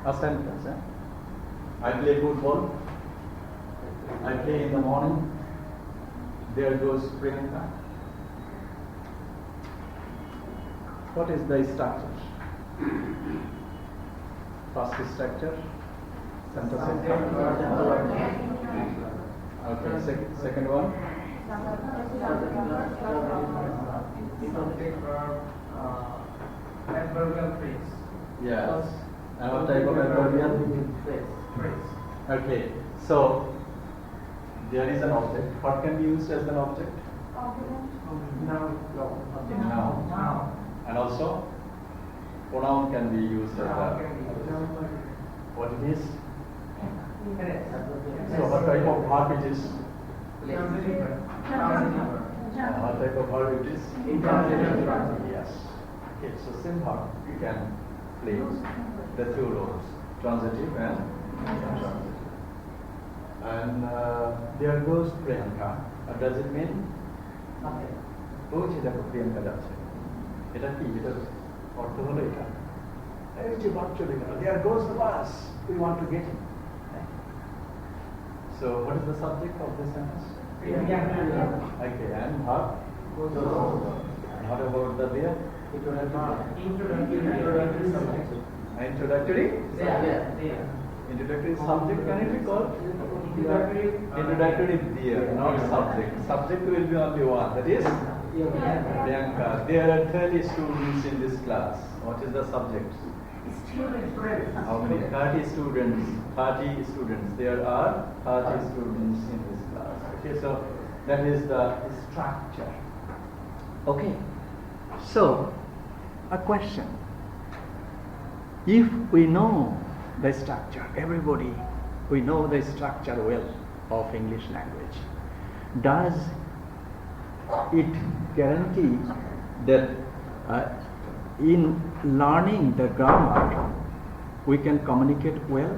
A sentence. I play football. I play in the morning. There goes Priyanka. What is the structure? First structure. Sentence. Okay. Second one. Adverbial phrase. Yes. And what type of adverbial? Phrase. Okay. So there is an object. What can be used as an object? Noun. Noun. And also pronoun can be used as a. What it is? So what type of verb it is? What type of verb it is? Yes. Okay, so same verb you can play the two roles, transitive and intransitive. And there goes Priyanka. Does it mean? ওই যে দেখো প্রিয়াঙ্কা যাচ্ছে, এটা কি? এটা অর্থ হলো এটা। এই যে বাস চলে গেল, there goes the bus, we want to get him. So what is the subject of this sentence? Okay, and verb? And what about the verb? Introductory? Introductory subject, can it be called? Introductory there, not subject. Subject will be only one, that is Priyanka. There are 30 students in this class. What is the subject? How many? 30 students. 30 students. There are 30 students in this class. Okay, so that is the structure. Okay. So, a question. If we know the structure, everybody, we know the structure well of English language, does it guarantee that in learning the grammar we can communicate well?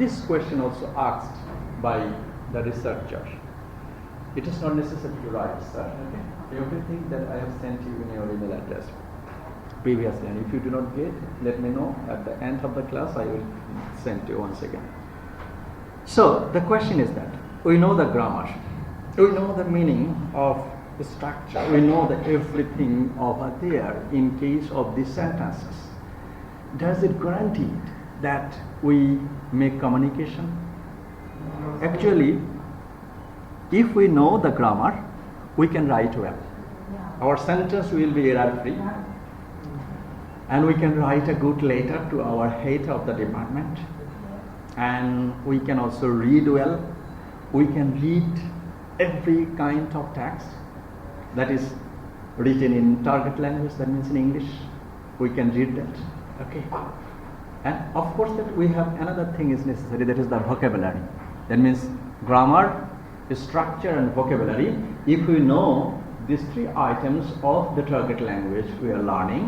This question also asked by the researcher. It is not necessary to write, sir. Okay. Everything that I have sent you in your email address previously, and if you do not get, let me know. At the end of the class I will send you once again. So the question is that we know the grammar, we know the meaning of the structure, we know that everything over there in case of these sentences. Does it guarantee that we make communication? Actually, if we know the grammar, we can write well. Our sentence will be error-free, and we can write a good letter to our head of the department, and we can also read well. We can read every kind of text that is written in target language, that means in English. We can read that. Okay. And of course that we have another thing is necessary, that is the vocabulary. That means grammar, structure and vocabulary. If we know these three items of the target language we are learning,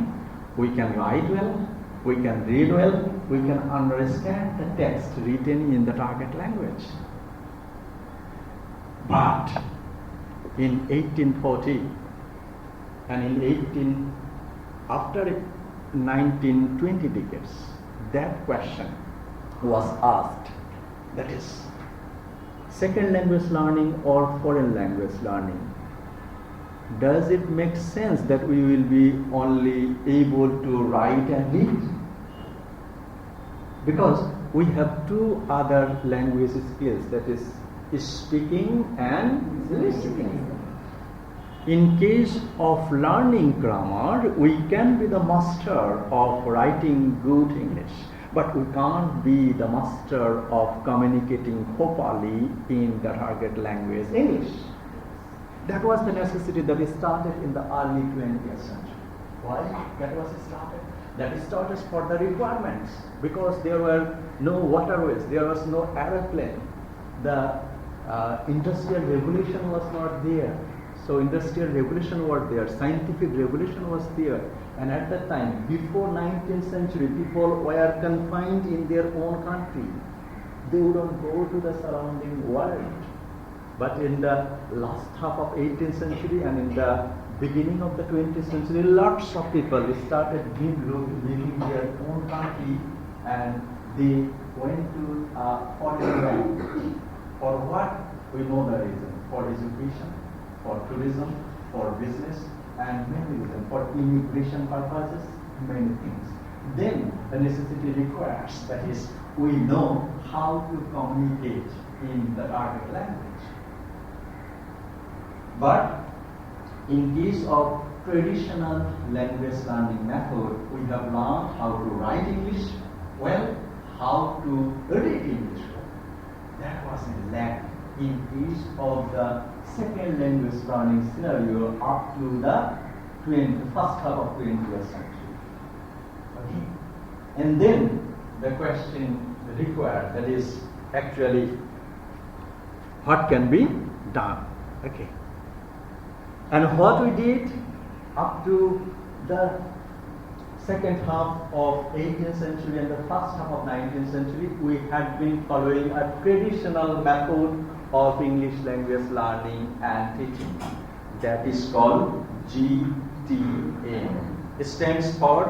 we can write well, we can read well, we can understand the text written in the target language. But in 1840 and after 1920 decades, that question was asked, that is second language learning or foreign language learning, does it make sense that we will be only able to write and read? Because we have two other language skills, that is speaking and listening. In case of learning grammar, we can be the master of writing good English, but we can't be the master of communicating properly in the target language English. That was the necessity that started in the early 20th century. Why that was started? That started for the requirements, because there were no waterways, there was no aeroplane. The industrial revolution was not there. So industrial revolution was there, scientific revolution was there, and at that time, before 19th century, people were confined in their own country. They wouldn't go to the surrounding world. But in the last half of 18th century and in the beginning of the 20th century, lots of people started leaving their own country and they went to a foreign land. For what? We know the reason. For education, for tourism, for business, and many reasons. For immigration purposes, many things. Then the necessity requires, that is, we know how to communicate in the target language. But in case of traditional language learning method, we have learned how to write English well, how to read English well. That was a lack in case of the second language learning scenario up to the first half of 20th century. Okay? And then the question required, that is actually what can be done. Okay. And what we did up to the second half of 18th century and the first half of 19th century, we had been following a traditional method of English language learning and teaching. That is called GTM. It stands for?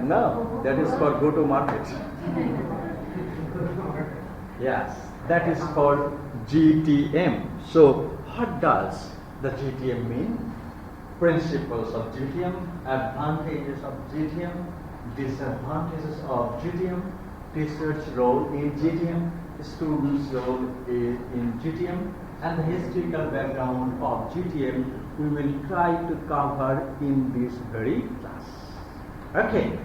No, that is for go to market. Yes, that is called GTM. So, what does the GTM mean? Principles of GTM, advantages of GTM, disadvantages of GTM, research role in GTM, students' role in GTM, and the historical background of GTM we will try to cover in this very class. Okay,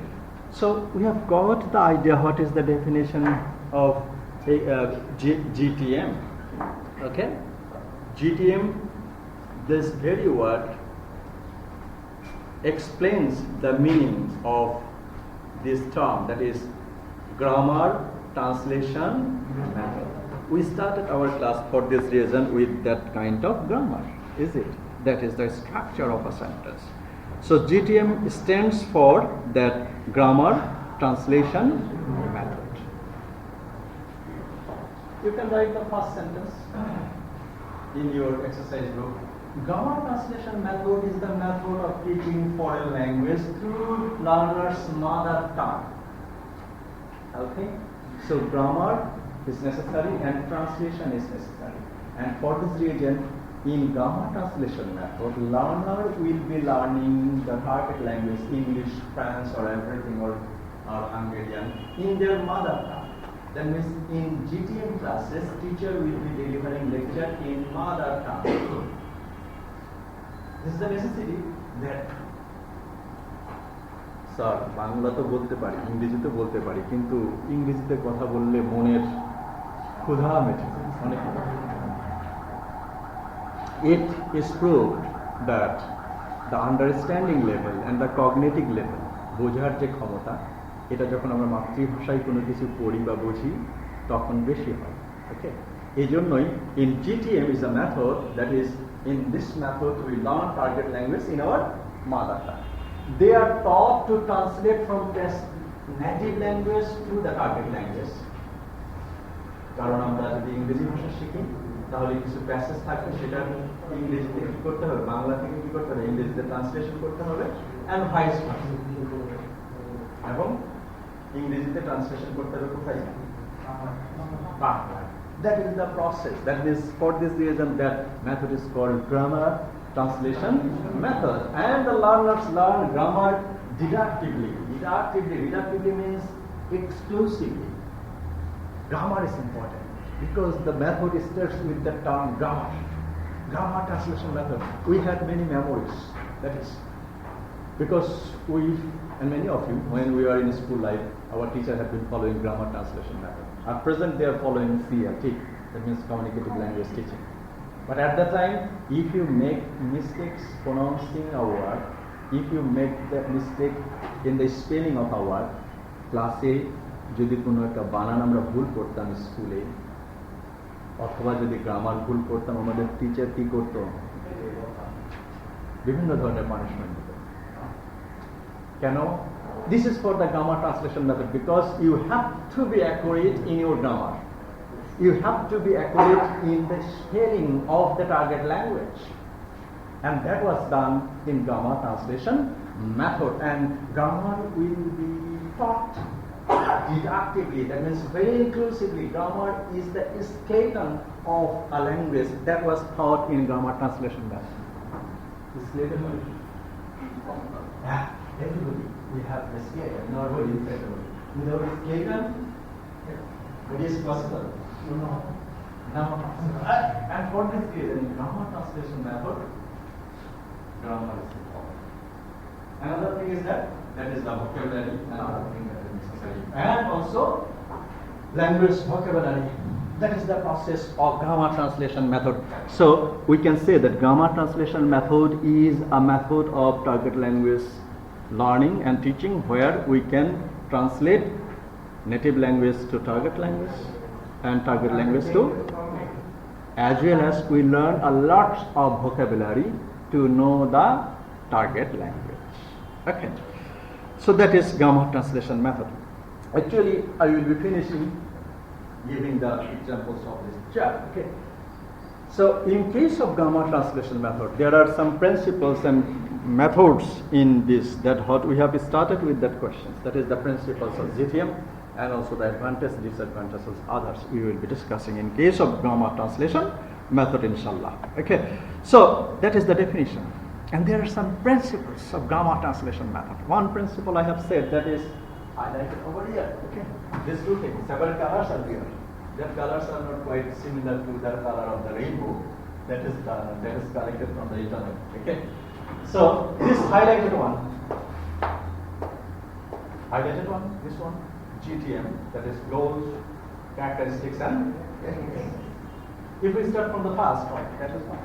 so we have got the idea what is the definition of GTM. Okay, GTM, this very word explains the meaning of this term, that is grammar translation method. We started our class for this reason with that kind of grammar, is it? That is the structure of a sentence. So GTM stands for that grammar translation method. You can write the first sentence in your exercise book. Grammar translation method is the method of teaching foreign language through learner's mother tongue. Okay? So grammar is necessary and translation is necessary. And for this reason, in grammar translation method, learner will be learning the target language, English, French, or everything, or Hungarian, in their mother tongue. That means in GTM classes, teacher will be delivering lecture in mother tongue. This is the necessity that sir Bangla তো বলতে পারি, ইংরেজিতে বলতে পারি, কিন্তু ইংরেজিতে কথা বললে মনের ক্ষুধা মেটে অনেক। It is proved that the understanding level and the cognitive level, বোঝার যে ক্ষমতা, এটা যখন আমরা মাতৃভাষায় কোনো কিছু পড়ি বা বুঝি তখন বেশি হয়। ওকে, এই জন্যই in GTM is a method, that is in this method we learn target language in our mother tongue. They are taught to translate from their native language to the target language. কারণ আমরা যদি ইংরেজি ভাষা শিখি তাহলে কিছু passage থাকবে, সেটা ইংরেজিতে কি করতে হবে, বাংলা থেকে কি করতে হবে, ইংরেজিতে ট্রান্সলেশন করতে হবে, and vice versa. এবং ইংরেজিতে ট্রান্সলেশন করতে হবে কোথায়? Bangla. That is the process. That is for this reason that method is called grammar translation method. And the learners learn grammar deductively. Deductively means exclusively. Grammar is important because the method starts with the term grammar. Grammar translation method. We had many memories. That is because we, and many of you, when we are in school life, our teacher had been following grammar translation method. At present, they are following CLT, that means communicative language teaching. But at that time, if you make mistakes pronouncing a word, if you make the mistake in the spelling of a word, ক্লাসে যদি কোনো একটা বানান আমরা ভুল করতাম স্কুলে, অথবা যদি গ্রামার ভুল করতাম, আমাদের টিচার কি করতো? বিভিন্ন ধরনের পানিশমেন্ট দিত। কেন? This is for the grammar translation method because you have to be accurate in your grammar. You have to be accurate in the spelling of the target language. And that was done in grammar translation method, and grammar will be taught didactically. That means very inclusively. Grammar is the skeleton of a language that was taught in grammar translation method. Skeleton. Yeah, everybody. We have the skeleton. Nobody is everybody. Without skeleton, it is possible. No. And for this reason, in grammar translation method, grammar is important. Another thing is that is the vocabulary, another thing that is necessary. And also language vocabulary. That is the process of grammar translation method. So we can say that grammar translation method is a method of target language learning and teaching, where we can translate native language to target language and target language to, as well as we learn a lot of vocabulary to know the target language. Okay, so that is grammar translation method. Actually, I will be finishing giving the examples of this chapter. Okay, so in case of grammar translation method, there are some principles and methods in this, that what we have started with that questions. That is the principles of GTM, and also the advantages, disadvantages, others we will be discussing in case of grammar translation method, inshallah. Okay, so that is the definition. And there are some principles of grammar translation method. One principle I have said, that is highlighted over here. Okay, these two things, several colors are here. Their colors are not quite similar to the color of the rainbow. That is collected from the internet. Okay, so this highlighted one, this one, GTM, that is goals, characteristics, and if we start from the past, right, that is one.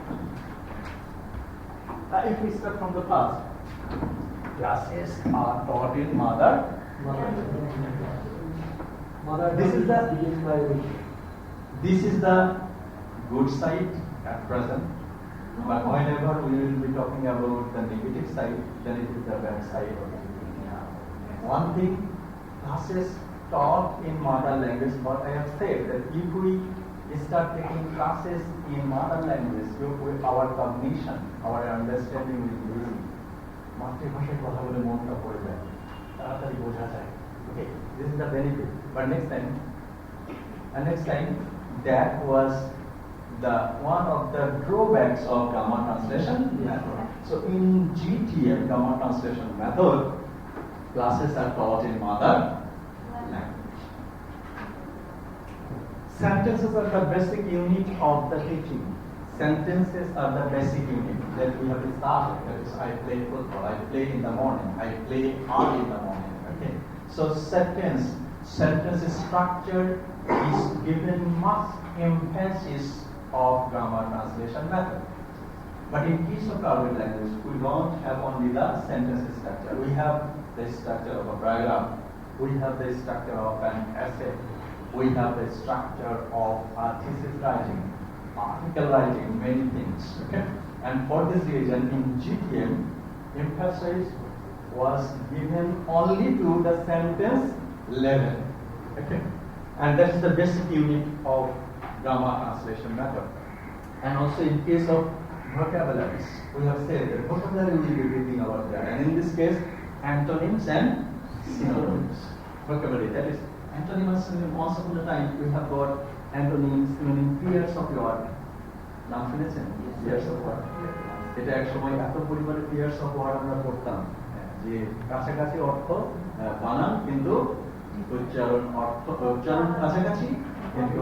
If we start from the past, classes are taught in mother. This is the good side at present. But whenever we will be talking about the negative side, then it is the bad side. One thing, classes taught in mother language, but I have said that if we start taking classes in mother language, our cognition, our understanding will be easy. মাতৃভাষায় কথা বলে মনটা পড়ে যায়, তাড়াতাড়ি বোঝা যায়. Okay, this is the benefit. But next time, that was the one of the drawbacks of grammar translation method. So in GTM, grammar translation method, classes are taught in mother language. Sentences are the basic unit of the teaching. Sentences are the basic unit that we have started. That is, I play football, I play in the morning, I play early in the morning. Okay. So sentence structure is given much emphasis of grammar translation method. But in case of target language, we don't have only the sentence structure. We have the structure of a paragraph. We have the structure of an essay. We have the structure of a thesis writing, article writing, many things. Okay? And for this reason, in GTM, emphasis was given only to the sentence level. Okay? And that is the basic unit of grammar translation method. And also in case of vocabularies, we have said that vocabulary will be reading about that. And in this case, antonyms and synonyms. Vocabulary, that is antonym and synonym. Once upon a time, we have got antonyms, synonym, pairs of word. নাম শুনেছেন? Pairs of word. এটা এক সময় এত পরিমাণে pairs of word আমরা পড়তাম যে কাছাকাছি অর্থ বানান কিন্তু উচ্চারণ কাছাকাছি কিন্তু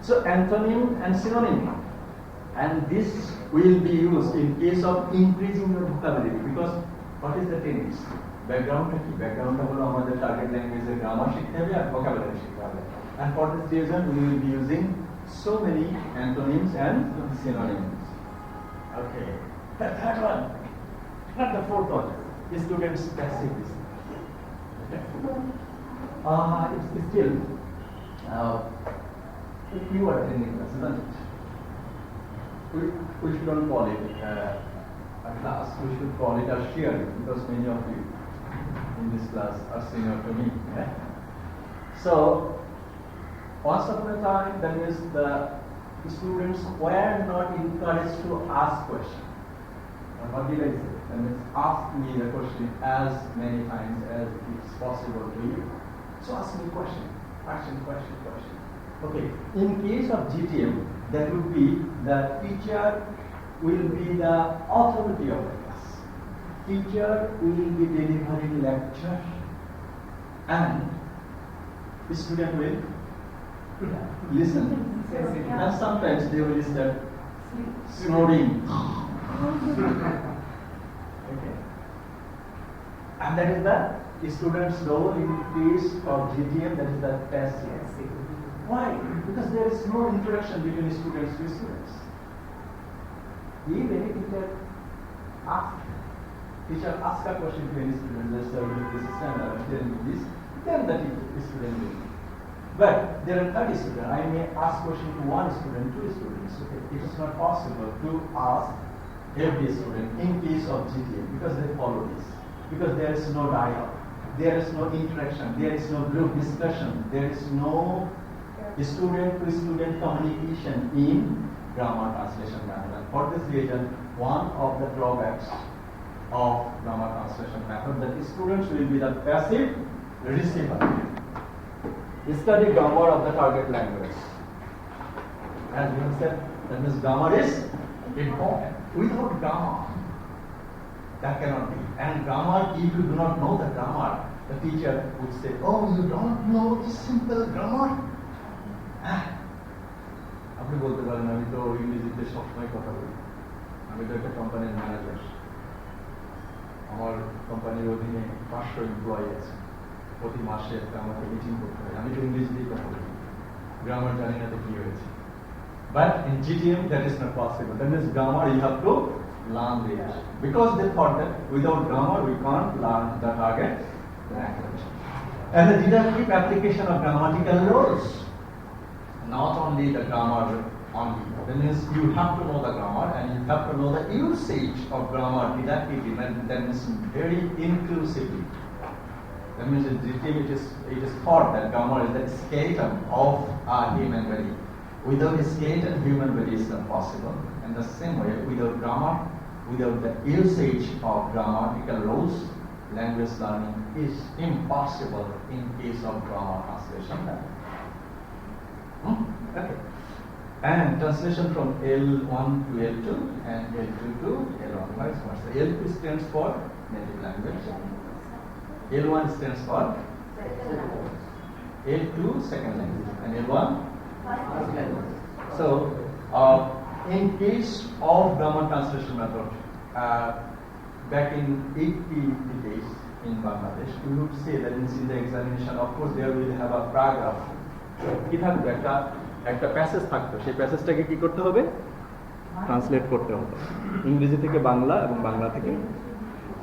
so antonym and synonym, and this will be used in case of increasing your vocabulary, because what is the tendency? Background হলো আমাদের target language এর grammar শিখতে হবে আর vocabulary শিখতে হবে, and for this reason we will be using so many antonyms and synonyms. Okay, the third one, not the fourth one, is students passive listening. It's still if you are attending class, isn't it? We shouldn't call it a class, we should call it a sharing, because many of you in this class are senior to me. Yeah? So, once upon a time, that is, the students were not encouraged to ask questions. What did I say? That means ask me the question as many times as it's possible to you. So ask me question. Okay. In case of GTM, that would be the teacher will be the authority of the class. Teacher will be delivering lecture and the student will listen. And sometimes they will start snoring. Okay. And that is the student's role in case of GTM, that is the passive. Why? Because there is no interaction between students to students. If any teacher asks a question to any student, let's say this is standard, then this, then the student will. But there are 30 students. I may ask question to one student, two students. Okay. It is not possible to ask every student in case of GTM because they follow this. Because there is no dialogue, there is no interaction, there is no group discussion, there is no student-to-student communication in grammar translation method. And for this reason, one of the drawbacks of grammar translation method that students will be the passive receiver. Study grammar of the target language. As we have said, that means grammar is important. Without grammar, that cannot be. And grammar, if you do not know the grammar, the teacher would say, oh, you don't know this simple grammar? আপনি বলতে পারেন আমি তো ইংরেজিতে সবসময় কথা বলি, আমি তো একটা কোম্পানির ম্যানেজার, আমার কোম্পানির অধীনে 500 এমপ্লয়ি আছে, প্রতি মাসে একটা আমাকে মিটিং করতে হয়, আমি তো ইংরেজিতেই কথা বলি, গ্রামার জানি না তো কি হয়েছে। But in GTM that is not possible. That means grammar you have to learn this. Because they thought that without grammar we can't learn the target language. And the didactic application of grammatical rules. Not only the grammar only. That means you have to know the grammar and you have to know the usage of grammar didactically. That means very inclusively. That means in GTM it is thought that grammar is the skeleton of a human body. Without a skeleton, human body is not possible. In the same way, without grammar, without the usage of grammatical rules, language learning is impossible in case of grammar translation. Okay. And translation from L1 to L2 and L2 to L1, vice versa. L2 stands for native language. L1 stands for L2 second language and L1 first language. So, in case of grammar translation method, back in 80 days in Bangladesh, we would say that in the examination, of course, there will have a paragraph. কি থাকবে একটা passage থাকতো, সেই প্যাসেজটাকে কি করতে হবে, translate করতে হবে ইংরেজি থেকে বাংলা এবং বাংলা থেকে।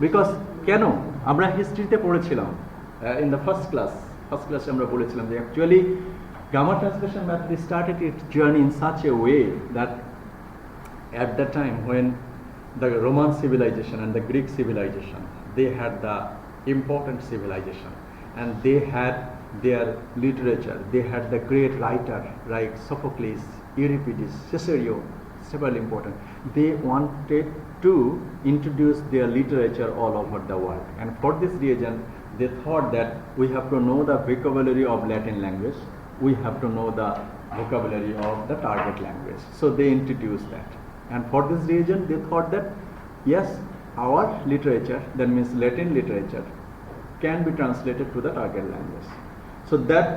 বিকজ কেন আমরা হিস্ট্রিতে পড়েছিলাম ইন দ্য ফার্স্ট ক্লাসে আমরা বলেছিলাম যে actually grammar translation method started its journey in such a way that at that time when the Roman civilization and the Greek civilization, they had the important civilization and they had their literature, they had the great writer like Sophocles, Euripides, Cicero, several important. They wanted to introduce their literature all over the world, and for this reason they thought that we have to know the vocabulary of Latin language, we have to know the vocabulary of the target language. So they introduced that, and for this reason they thought that yes, our literature, that means Latin literature, can be translated to the target language. So that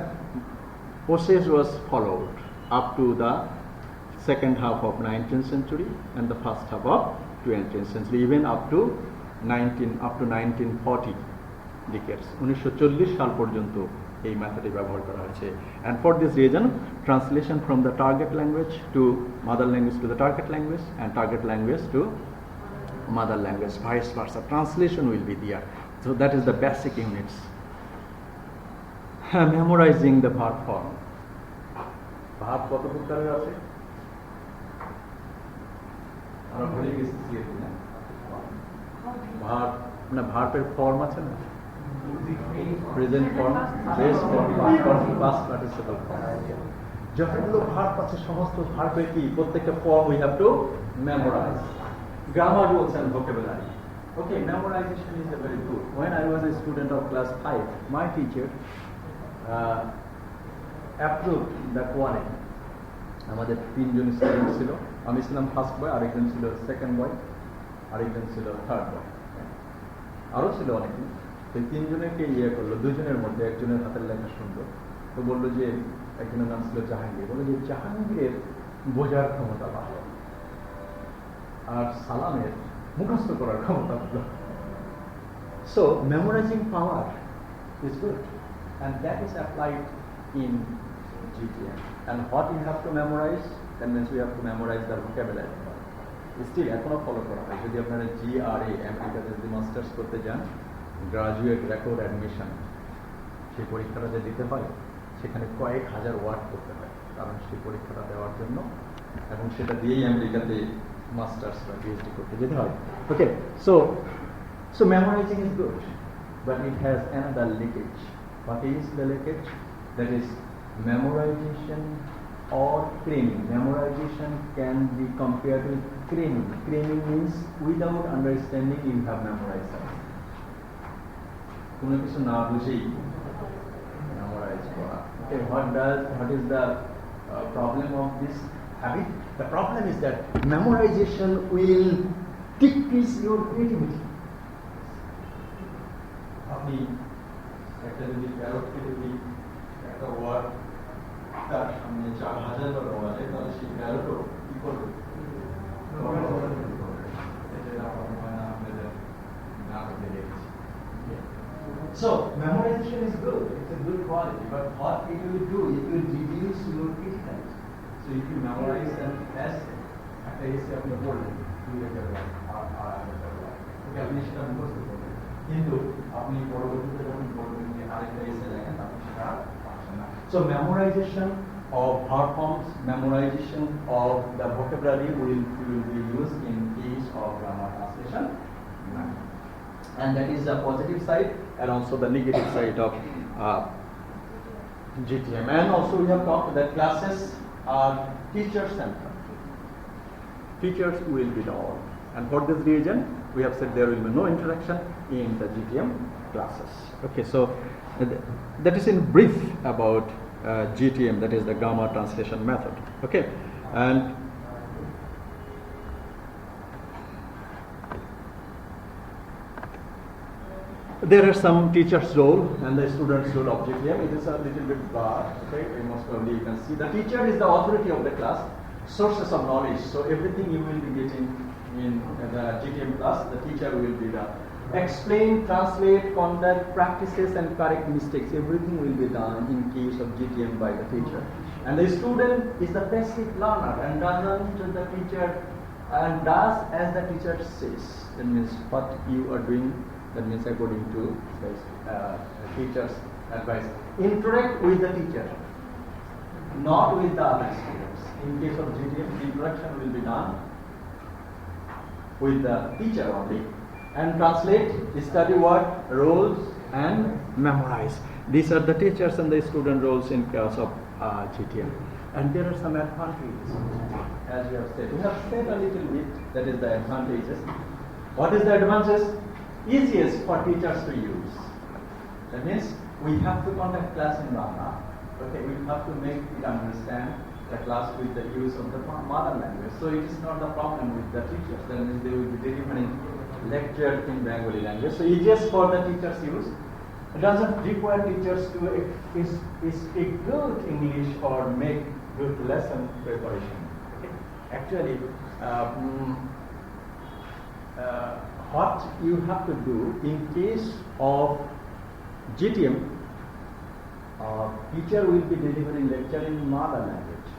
process was followed up to the second half of 19th century and the first half of 20th century, even up to 1940 decades. 1940 সাল পর্যন্ত এই মেথডটি ব্যবহার করা হয়েছে। And for this reason, translation from the target language to mother language to the target language and target language to mother language, vice versa. Translation will be there. So that is the basic units. Memorizing the verb form. Verb কত প্রকারের আছে? আমরা ভুলে গেছি না। verb না ভার্বের form আছে না? Present form, base form, past form, past participle form. যতগুলো ভার্ব আছে সমস্ত ভার্বের কি প্রত্যেকটা form we have to memorize. grammar rules and vocabulary. Okay, memorization is a very good. When I was a student of class 5, my teacher approved the quality. আমাদের তিনজন student ছিল, আমি ছিলাম ফার্স্ট বয়, আরেকজন ছিল সেকেন্ড বয়, আরেকজন ছিল third বয়, আরও ছিল অনেকে। সেই তিনজনকে করলো, দুজনের মধ্যে একজনের হাতের লেখা সুন্দর, তো বললো যে একজনের নাম ছিল জাহাঙ্গীর, বললো যে জাহাঙ্গীরের বোঝার ক্ষমতা ভালো আর সালামের মুখস্থ করার ক্ষমতা ভালো। So memorizing power is good, and that is applied in GTM. And what you have to memorize, that means we have to memorize the vocabulary. Still এখনো ফলো করা হয়। যদি আপনারা GRA আমেরিকাতে যদি মাস্টার্স করতে যান, গ্রাজুয়েট রেকর্ড অ্যাডমিশন, সেই পরীক্ষাটা যে দিতে হয় সেখানে কয়েক হাজার ওয়ার্ড করতে হয়, কারণ সেই পরীক্ষাটা দেওয়ার জন্য, এবং সেটা দিয়েই আমেরিকাতে মাস্টার্স বা PhD করতে যেতে হয়। ওকে, so memorizing is good, but it has another leakage. What is the leakage? That is memorization or cramming. Memorization can be compared with cramming. Cramming means without understanding you have memorized something. কোনো কিছু না বুঝেই memorize করা। Okay, what is the problem of this habit? The problem is that memorization will decrease your creativity. আপনি একটা যদি প্যারটকে যদি একটা ওয়ার্ড তার সামনে 4000 বার বলা যায়, তাহলে সেই প্যারটও কি করবে? So memorization is good, it's a good quality, but what it will do, it will reduce your criticality. So if you memorize an essay, একটা essay আপনি পড়লেন, 2 লেখার ওয়ার্ড আর আরেকটা ওয়ার্ড, ওকে আপনি সেটা মুখস্থ করবেন, কিন্তু আপনি পরবর্তীতে যখন পড়বেন যে আরেকটা essay লেখেন, আপনি সেটা পারছেন না। So memorization of verb forms, memorization of the vocabulary will be used in case of grammar translation, and that is the positive side, and also the negative side of GTM. And also we have talked that classes are teacher-centered. Teachers will be the all, and for this reason we have said there will be no interaction in the GTM classes. Okay, so that is in brief about GTM, that is the grammar translation method. Okay, and there are some teacher's role and the student's role of GTM. It is a little bit broad. Okay, most probably you can see the teacher is the authority of the class, sources of knowledge. So everything you will be getting in the GTM class, the teacher will be the explain, translate, conduct, practices and correct mistakes. Everything will be done in case of GTM by the teacher. And the student is the passive learner and doesn't the teacher and does as the teacher says. That means what you are doing, that means according to the teacher's advice. Interact with the teacher, not with the other students. In case of GTM, interaction will be done with the teacher only. And translate, study word, roles, and memorize. These are the teachers and the student roles in case of GTM. And there are some advantages, as we have said. We have said a little bit, that is the advantages. What is the advantages? Easiest for teachers to use. That means we have to conduct class in Dhaka. Okay, we have to make it understand the class with the use of the mother language. So it is not the problem with the teachers. That means they will be delivering lecture in Bengali language. So easiest for the teachers use. It doesn't require teachers to speak good English or make good lesson preparation. Okay. Actually, what you have to do in case of GTM, teacher will be delivering lecture in mother language.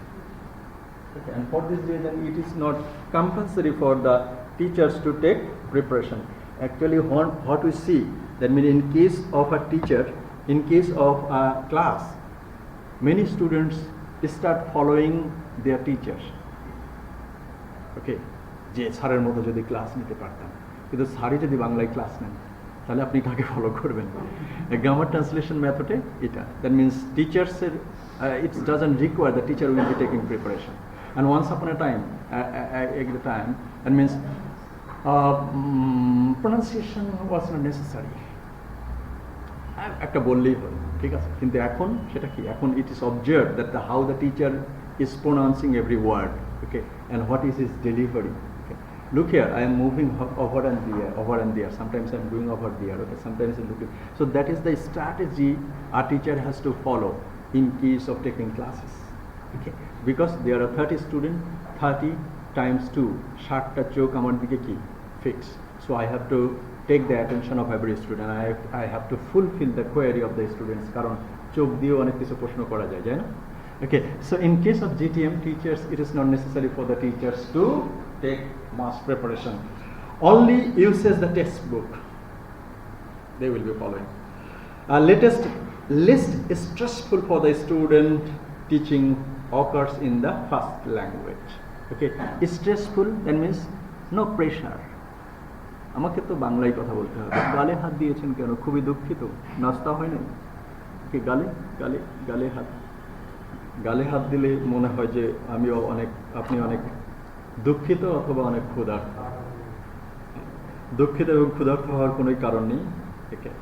Okay. And for this reason, it is not compulsory for the teachers to take preparation. Actually, what we see, that means in case of a teacher, in case of a class, many students start following their teachers. Okay, যে স্যারের মতো যদি class নিতে পারতাম, কিন্তু স্যারই যদি বাংলায় class নেন, তাহলে আপনি কাকে ফলো করবেন? গ্রামার ট্রান্সলেশন মেথডে এটা, দ্যাট মিনস টিচার্সের it doesn't require the teacher will be taking preparation. And once upon a time, that means pronunciation was not necessary. একটা বললেই হলো, ঠিক আছে, কিন্তু এখন সেটা কি, এখন it is observed that how the teacher is pronouncing every word, okay, and what is his delivery. Okay. Look here, I am moving over and there. Sometimes I am going over there. Okay, sometimes I am looking. So that is the strategy our teacher has to follow in case of taking classes. Okay, because there are 30 students, 30 times 2, 60টা চোখ আমার দিকে কি fix. So I have to take the attention of every student. I have to fulfill the query of the students. কারণ চোখ দিয়েও অনেক কিছু প্রশ্ন করা যায়, তাই না? Okay, so in case of GTM teachers, it is not necessary for the teachers to take mass preparation. Only uses the textbook they will be following. Least stressful for the student teaching occurs in the first language. Okay, stressful, that means no pressure. আমাকে তো বাংলায় কথা বলতে হবে। গালে হাত দিয়েছেন কেন? খুবই দুঃখিত, নাস্তা হয় না কি? গালে হাত দিলে মনে হয় যে আপনি অনেক দুঃখিত অথবা অনেক ক্ষুধার্ত। দুঃখিত এবং ক্ষুধার্ত হওয়ার কোনো কারণ নেই। Okay.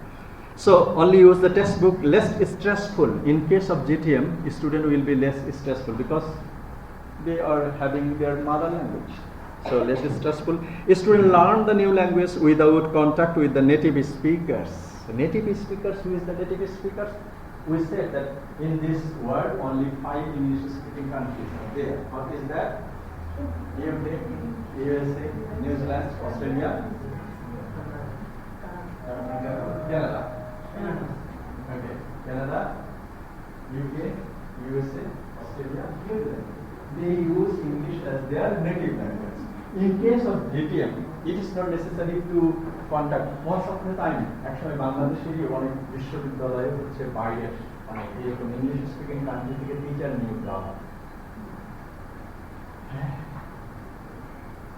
So only use the textbook. Less stressful. In case of GTM, student will be less stressful because they are having their mother language. So less stressful. Student learn the new language without contact with the native speakers. Native speakers, who is the native speakers? We said that in this world only 5 English speaking countries are there. What is that? UK, USA, New Zealand, Australia, Canada. Okay, Canada, UK, USA, Australia, New Zealand. They use English as their native language. In case of GTM, it is not necessary to contact. Most of the time, actually, বাংলাদেশেরই অনেক বিশ্ববিদ্যালয়ে হচ্ছে বাইরে অনেক এরকম English speaking country থেকে teacher নিয়োগ দেওয়া হয়।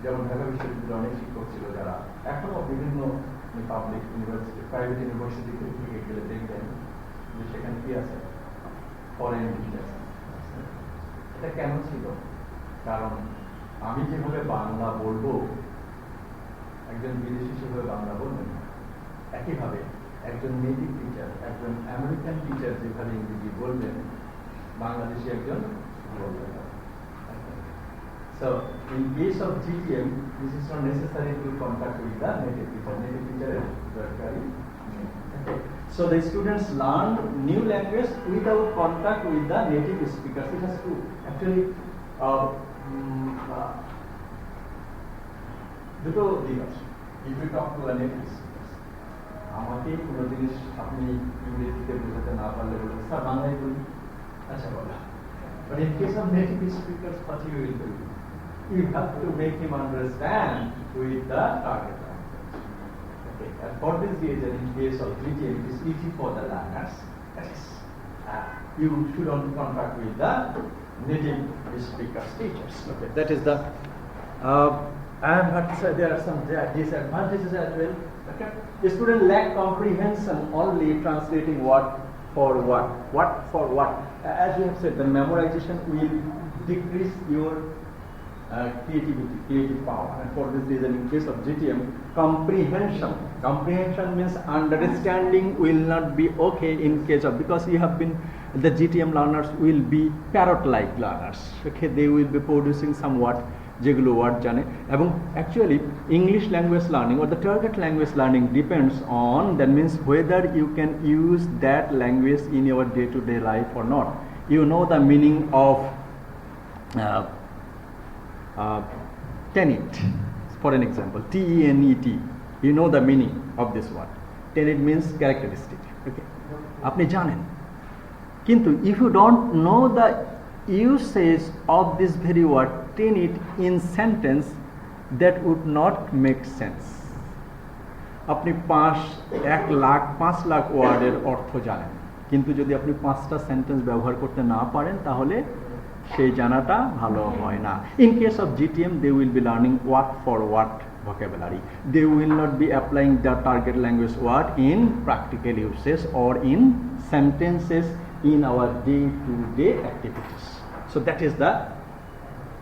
যেমন ঢাকা বিশ্ববিদ্যালয়ে অনেক শিক্ষক ছিল যারা এখনো বিভিন্ন পাবলিক ইউনিভার্সিটি, প্রাইভেট ইউনিভার্সিটি থেকে গেলে দেখবেন যে সেখানে কি আছে, ফরেন টিচার। এটা কেন ছিল? কারণ আমি যেভাবে বাংলা বলবো একজন বিদেশি সেভাবে বাংলা বলবেন না। একইভাবে একজন নেটিভ টিচার, একজন আমেরিকান টিচার যেভাবে ইংরেজি বলবেন, বাংলাদেশি একজন বলবেন না। So in case of GTM, this is not necessary to contact with the native teacher. Native teacher is very okay. So the students learn new language without contact with the native speakers. It has to actually দুটো দিক আছে। If you talk to a native speaker, আমাকে কোনো জিনিস আপনি ইংরেজিতে বোঝাতে না পারলে বলবেন স্যার বাংলায় বলি, আচ্ছা বলা। But in case of native speakers, what you will do? You have to make him understand with the target language. Okay. And for this reason, in case of GTM, it is easy for the learners. That is, you shouldn't contact with the native speakers, teachers. Okay. That is the. I have heard there are some disadvantages as well. Okay. The student lack comprehension only translating what for what. As we have said, the memorization will decrease your creative power, and for this reason, in case of GTM, comprehension means understanding will not be okay in case of, because you have been, the GTM learners will be parrot-like learners. Okay, they will be producing somewhat যেগুলো word জানে, এবং actually English language learning or the target language learning depends on, that means whether you can use that language in your day-to-day life or not. You know the meaning of tenet, for an example, TENET. You know the meaning of this word. Tenet means characteristic. Okay, আপনি জানেন, কিন্তু if you don't know the usage of this very word tenet in sentence, that would not make sense. আপনি 5 লাখ ওয়ার্ডের অর্থ জানেন, কিন্তু যদি আপনি 5টা সেন্টেন্স ব্যবহার করতে না পারেন তাহলে সেই জানাটা ভালো হয় না। In case of GTM, they will be learning word for word vocabulary. They will not be applying the target language word in practical uses or in sentences in our day-to-day activities. So that is the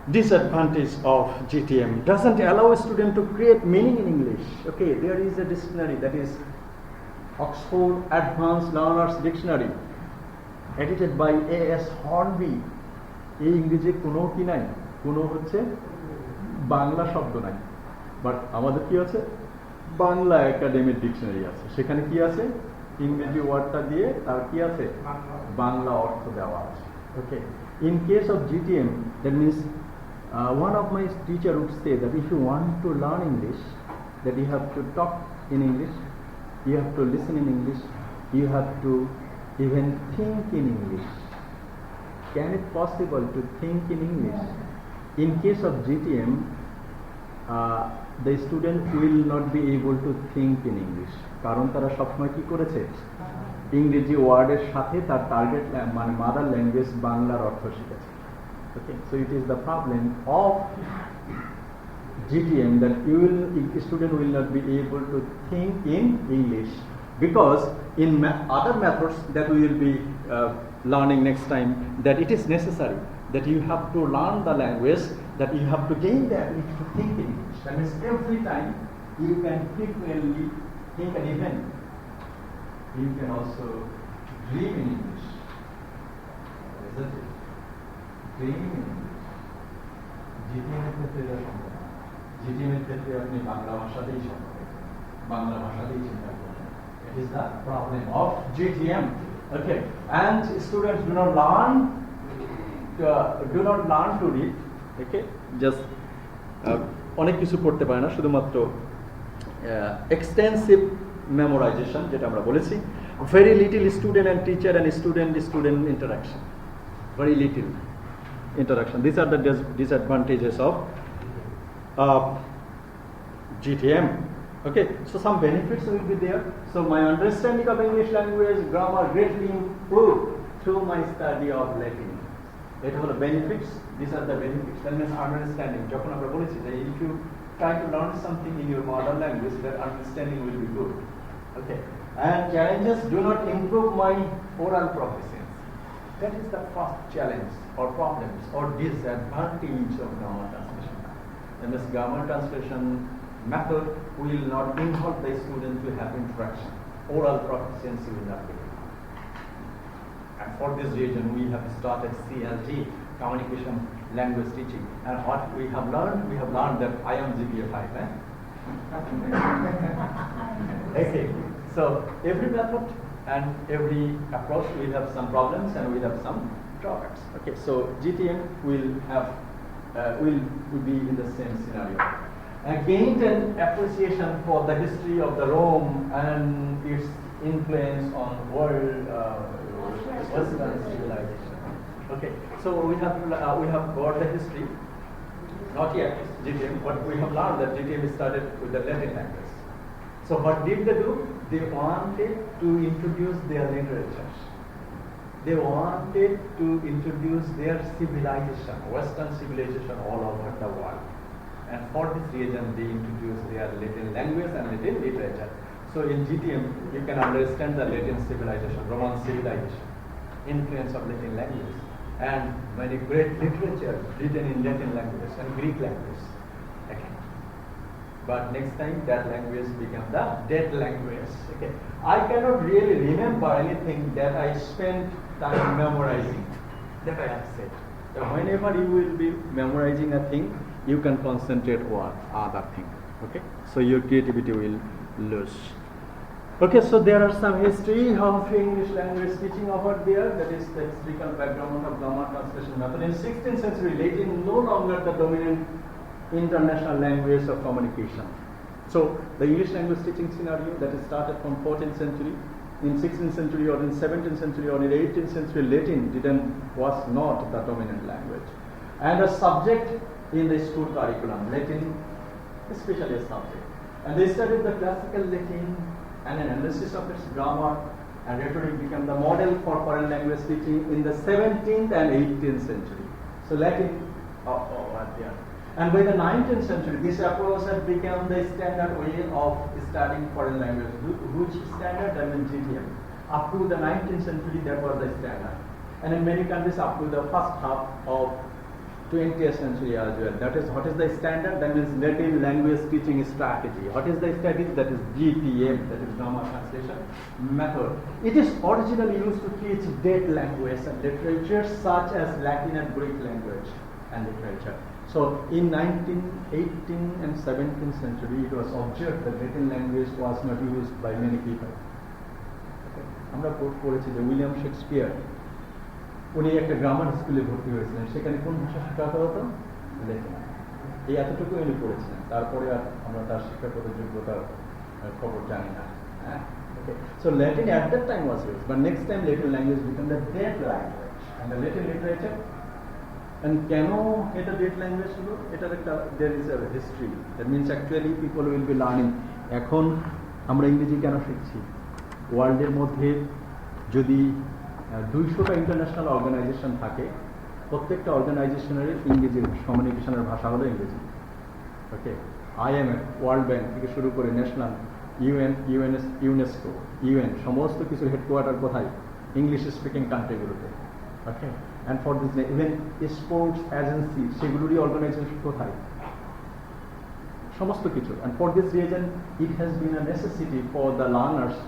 disadvantage of GTM doesn't allow a student to create meaning in English. Okay, there is a dictionary that is Oxford Advanced Learners Dictionary, edited by A.S. Hornby. এই ইংরেজি কোনো কি নাই, কোনো হচ্ছে বাংলা শব্দ নাই, but আমাদের কি আছে, বাংলা একাডেমিক ডিকশনারি আছে, সেখানে কি আছে, ইংরেজি ওয়ার্ডটা দিয়ে তার কি আছে, বাংলা অর্থ দেওয়া আছে। ওকে, in case of GTM, that means one of my teacher would say that if you want to learn English, that you have to talk in English, you have to listen in English, you have to even think in English. Can it possible to think in English? In case of GTM, the student will not be able to think in English, কারণ তারা সবসময় কি করেছে, ইংরেজি ওয়ার্ডের সাথে তার target মানে মাদার ল্যাঙ্গুয়েজ বাংলার অর্থ শিখেছে। Okay, so it is the problem of GTM that student will not be able to think in English, because in other methods that we will be learning next time, that it is necessary that you have to learn the language, that you have to gain the ability to think in English. That means every time you can frequently think an event, you can also dream in English. Isn't it? Dreaming in English. GTM এর ক্ষেত্রে এটা সম্ভব না। GTM এর ক্ষেত্রে আপনি বাংলা ভাষাতেই সম্ভব, বাংলা ভাষাতেই চিন্তা করবেন। It is the problem of GTM. Okay, and students do not learn to read. Okay, just অনেক কিছু করতে পারে না, শুধুমাত্র এক্সটেন্সিভ মেমোরাইজেশন যেটা আমরা বলেছি, very little student and teacher and student interaction, very little interaction. These are the disadvantages of GTM. Okay, so some benefits will be there. So my understanding of English language grammar greatly improved through my study of Latin. It was the benefits. These are the benefits. That means understanding. যখন আমরা বলেছি যে if you try to learn something in your mother language, that understanding will be good. Okay, and challenges do not improve my oral proficiency. That is the first challenge or problems or disadvantage of grammar translation. And this grammar translation method will not involve the student to have interaction. Oral proficiency will not be. And for this reason, we have started CLT, Communication Language Teaching. And what we have learned that I am GPA 5. Okay, so every method and every approach will have some problems and will have some drawbacks. Okay, so GTM will be in the same scenario. Gained an appreciation for the history of the Rome and its influence on world Western civilization. Okay, so we have got the history, not yet GTM, but we have learned that GTM started with the Latin language. So what did they do? They wanted to introduce their literatures. They wanted to introduce their civilization, Western civilization all over the world. And for this reason, they introduced their Latin language and Latin literature. So in GTM, you can understand the Latin civilization, Roman civilization, influence of Latin language, and many great literature written in Latin language and Greek language. Okay. But next time, that language became the dead language. Okay. I cannot really remember anything that I spent time memorizing, that I have said. So whenever you will be memorizing a thing, you can concentrate on other thing. Okay, so your creativity will lose. Okay, so there are some history of English language teaching over there. That is the historical background of grammar translation method. In 16th century, Latin no longer the dominant international language of communication. So the English language teaching scenario that is started from 14th century, in 16th century or in 17th century or in 18th century, Latin was not the dominant language. And a subject in the school curriculum, Latin, especially a subject. And they studied the classical Latin and an analysis of its grammar, and rhetoric became the model for foreign language teaching in the 17th and 18th century. So Latin, there. And by the 19th century, this approach had become the standard way of studying foreign language. Which standard? I mean GTM. Up to the 19th century, that was the standard. And in many countries, up to the first half of 20th century as well. That is, what is the standard? That means Latin language teaching strategy. What is the strategy? That is GTM, that is grammar translation method. It is originally used to teach dead language and literature such as Latin and Greek language and literature. So in 18th and 17th century, it was observed that Latin language was not used by many people. আমরা পড়েছি যে William Shakespeare উনি একটা grammar স্কুলে ভর্তি হয়েছিলেন, সেখানে কোন ভাষা শেখাতে হতো? ল্যাটিন। এই এতটুকু উনি পড়েছিলেন, তারপরে আর আমরা তার শিক্ষাগত যোগ্যতার খবর জানি না। Okay, so Latin at that time was used, but next time Latin language became the dead language, and the Latin literature. And কেন এটা dead language হলো? এটার একটা there is a history. That means actually people will be learning. এখন আমরা ইংরেজি কেন শিখছি? ওয়ার্ল্ডের মধ্যে যদি 200টা ইন্টারন্যাশনাল অর্গানাইজেশন থাকে, প্রত্যেকটা অর্গানাইজেশনের ইংরেজি কমিউনিকেশনের ভাষা হলো ইংরেজি। ওকে, IMF, ওয়ার্ল্ড ব্যাংক থেকে শুরু করে ন্যাশনাল ইউনেস্কো, ইউএন সমস্ত কিছুর হেডকোয়ার্টার কোথায়? ইংলিশ স্পিকিং কান্ট্রিগুলোতে। Okay, and for this even sports agency সেগুলোরই অর্গানাইজেশন কোথায়? সমস্ত কিছু। And for this reason it has been a necessity for the learners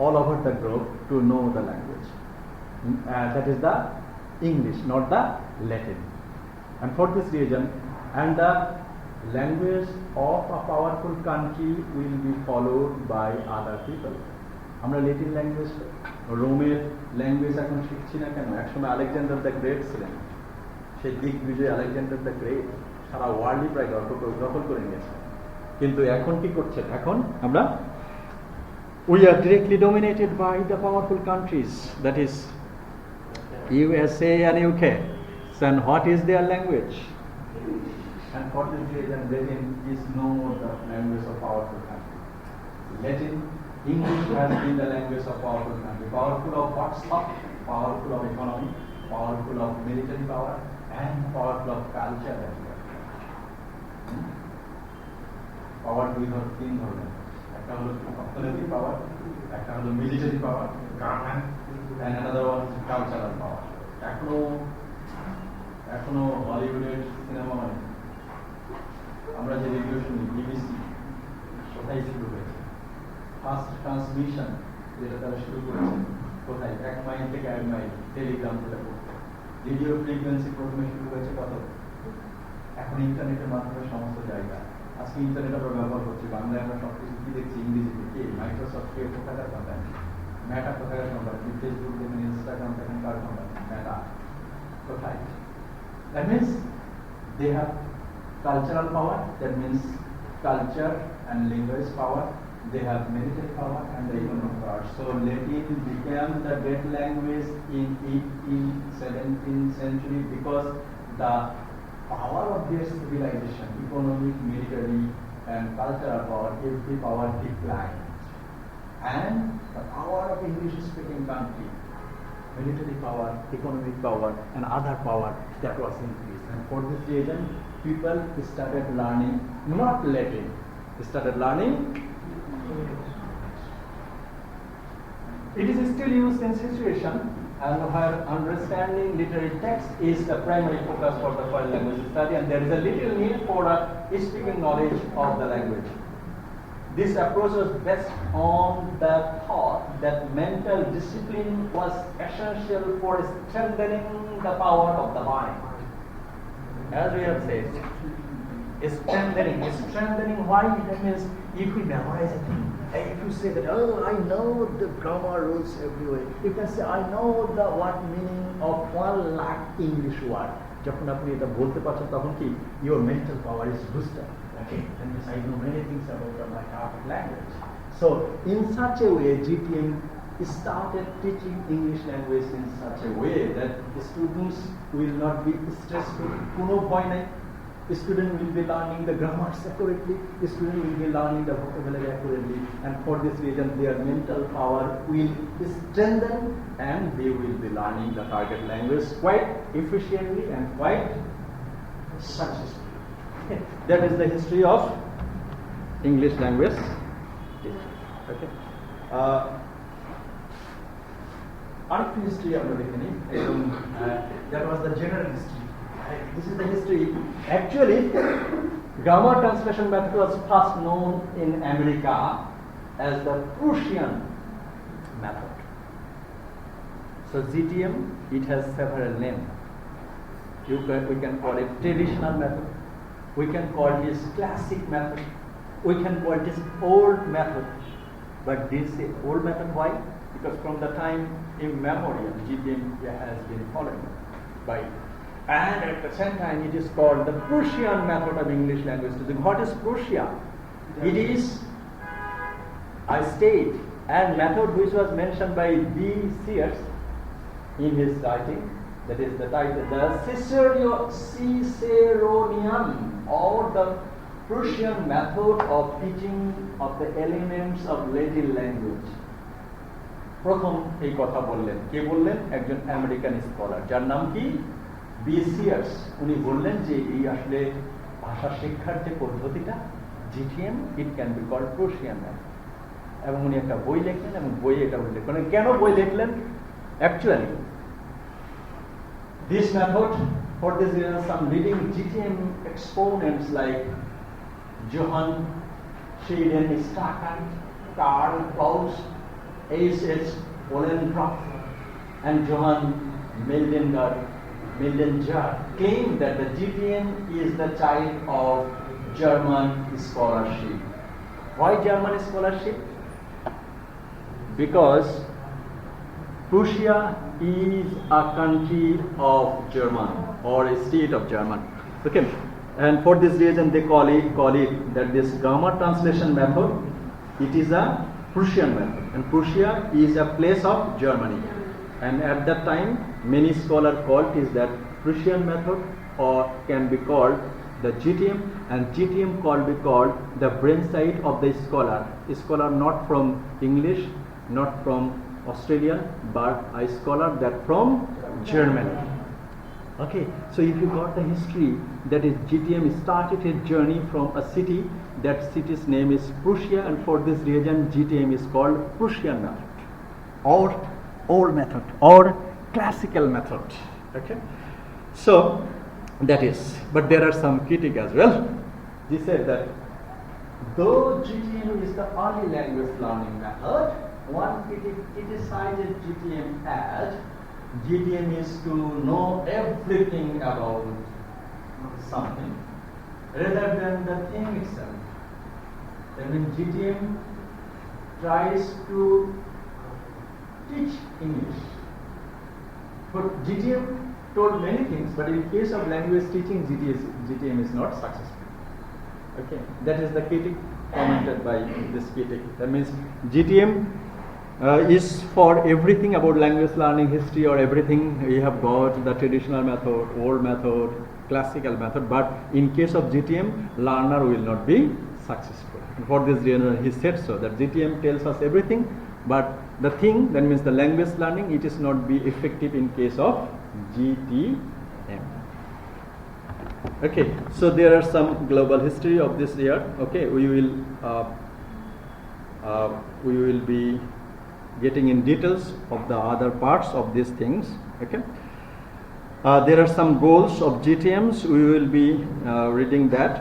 all over the globe to know the language. That is the English, not the Latin. And for this reason, and the language of a powerful country will be followed by other people. আমরা Latin language, রোমের language এখন শিখছি না কেন? একসময় Alexander the great ছিলেন, সেই Digvijay Alexander the great সারা ওয়ার্ল্ডই প্রায় দখল করে নিয়েছে। কিন্তু এখন কি করছেন? এখন আমরা we are directly dominated by the powerful countries, that is USA and UK. So, and what is their language? And for this reason, Latin is no more the language of powerful country. Latin, English has been the language of powerful country. Powerful of what stuff? Powerful of economy, powerful of military power, and powerful of culture as well. Power দুই তিন ধরনের। একটা হলো অর্থনৈতিক পাওয়ার, একটা হলো military power, and another one is cultural power. এখনো হলিউডের সিনেমা মানে আমরা যে রেডিও শুনি বিবিসি, কোথায় শুরু হয়েছে? ফার্স্ট ট্রান্সমিশন যেটা তারা শুরু করেছে কোথায়? 1 মাইল থেকে 1 মাইল টেলিগ্রাম যেটা করছে। রেডিও ফ্রিকোয়েন্সি প্রথমে শুরু হয়েছে কত? এখন ইন্টারনেটের মাধ্যমে সমস্ত জায়গা। আজকে ইন্টারনেট আমরা ব্যবহার করছি, বাংলায় আমরা সবকিছু কি দেখছি? ইংরেজিতে। কে? মাইক্রোসফট কে? কোথাকার কোম্পানি? মেটা কোথাকার কোম্পানি? ফেসবুক দেখেন, ইনস্টাগ্রাম দেখেন, কার কোম্পানি? মেটা। কোথায়? That means they have cultural power, that means culture and language power. They have military power and the economic power. So Latin became the dead language in 18th, 17th century because the power of their civilization, economic, military, and cultural power, every power declined. And the power of English-speaking country, military power, economic power, and other power, that was increased. And for this reason, people started learning not Latin, they started learning English. It is still used in situation and where understanding literary text is the primary focus for the foreign language study, and there is a little need for a speaking knowledge of the language. This approach was based on the thought that mental discipline was essential for strengthening the power of the mind. As we have said, strengthening why? That means if we memorize a thing, if you say that, oh, I know the grammar rules everywhere, you can say, I know the what meaning of 1 lakh English word. যখন আপনি এটা বলতে পারছেন তখন কি your mental power is boosted. Okay, that means I know many things about my target language. So in such a way, GTM started teaching English language in such a way that the students will not be stressful. কোনো ভয় নাই। Student will be learning the grammars accurately, the student will be learning the vocabulary accurately, and for this reason their mental power will strengthen and they will be learning the target language quite efficiently and quite successfully. That is the history of English language. Okay. Art history আমরা দেখে নিই, এবং that was the general history. This is the history. Actually, grammar translation method was first known in America as the Prussian method. So GTM, it has several names. We can call it traditional method. We can call this classic method. We can call this old method. But this is old method, why? Because from the time immemorial, GTM has been followed by it. And at the same time, it is called the Prussian method of English language teaching. What is Prussia? It is a state and method which was mentioned by B. Sears in his writing. That is the title, the Ciceronian or the Prussian method of teaching of the elements of Latin language. প্রথম এই কথা বললেন, কে বললেন? একজন American scholar, যার নাম কি? B Sears. উনি বললেন যে এই আসলে ভাষা শিক্ষার যে পদ্ধতিটা GTM, it can be called Prussian method. এবং উনি একটা বই লিখলেন এবং বইয়ে এটা উল্লেখ করেন। কেন বই লিখলেন? Actually this method, for this reason, some leading GTM exponents like Johann Schieden, Stacker, Karl Klaus, H.H. Ollenkopf, and Johann Mildenger claim that the GTM is the child of German scholarship. Why German scholarship? Because Prussia is a country of German or a state of German. Okay, and for this reason they call it that this grammar translation method, it is a Prussian method, and Prussia is a place of Germany. And at that time, many scholars called is that Prussian method, or can be called the GTM, and GTM be called the brain side of the scholar not from English, not from Australia, but a scholar that from Germany. Okay, so if you got the history, that is GTM started its journey from a city, that city's name is Prussia, and for this reason GTM is called Prussian method or old method or classical method. Okay, so that is, but there are some critics as well. They said that though GTM is the early language learning method, one critic criticized GTM as GTM is to know everything about something rather than the thing itself. That means GTM tries to teach English. But GTM told many things, but in case of language teaching, GTM is not successful. Okay, that is the critic commented by this critic. That means GTM is for everything about language learning history or everything. We have got the traditional method, old method, classical method, but in case of GTM, learner will not be successful. And for this reason, he said so, that GTM tells us everything, but the thing, that means the language learning, it is not be effective in case of GTM. Okay, so there are some global history of this year. Okay, we will be getting in details of the other parts of these things. Okay, there are some goals of GTMs. We will be reading that.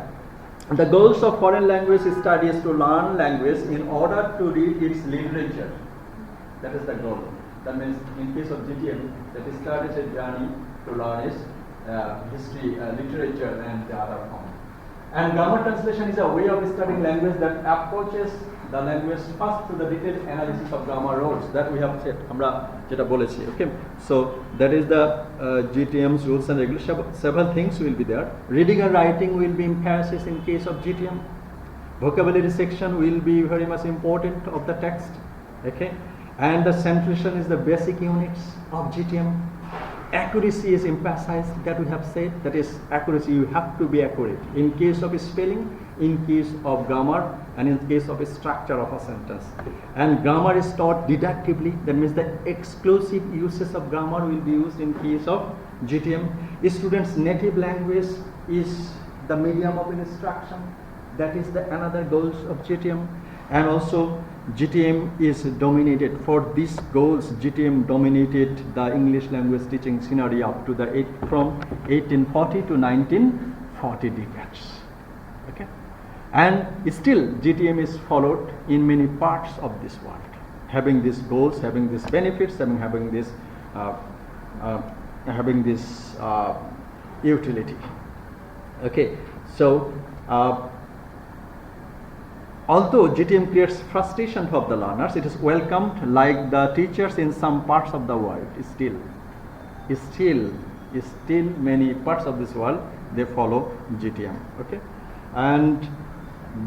The goals of foreign language study is to learn language in order to read its literature. That is the goal. That means in case of GTM, that is started a journey to learn its history, literature, and the other form. And grammar translation is a way of studying language that approaches the language first to the detailed analysis of grammar rules that we have said. আমরা যেটা বলেছি. Okay, so that is the GTM's rules and regulations. Several things will be there. Reading and writing will be emphasis in case of GTM. Vocabulary section will be very much important of the text. Okay, and the centration is the basic units of GTM. Accuracy is emphasized, that we have said, that is accuracy, you have to be accurate in case of spelling, in case of grammar, and in case of a structure of a sentence. And grammar is taught deductively, that means the exclusive uses of grammar will be used in case of GTM. Students' native language is the medium of instruction, that is the another goals of GTM. And also GTM is dominated. For these goals, GTM dominated the English language teaching scenario up to from 1840 to 1940 decades. Okay, and still GTM is followed in many parts of this world, having these goals, having these benefits, having this utility. Okay, so although GTM creates frustration for the learners, it is welcomed like the teachers in some parts of the world. Still many parts of this world they follow GTM. Okay, and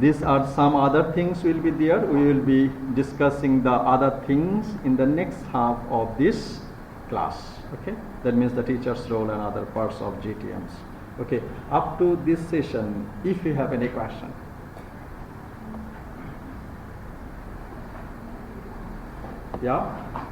these are some other things will be there. We will be discussing the other things in the next half of this class. Okay, that means the teacher's role and other parts of GTMs. Okay, up to this session, if you have any question. Yeah.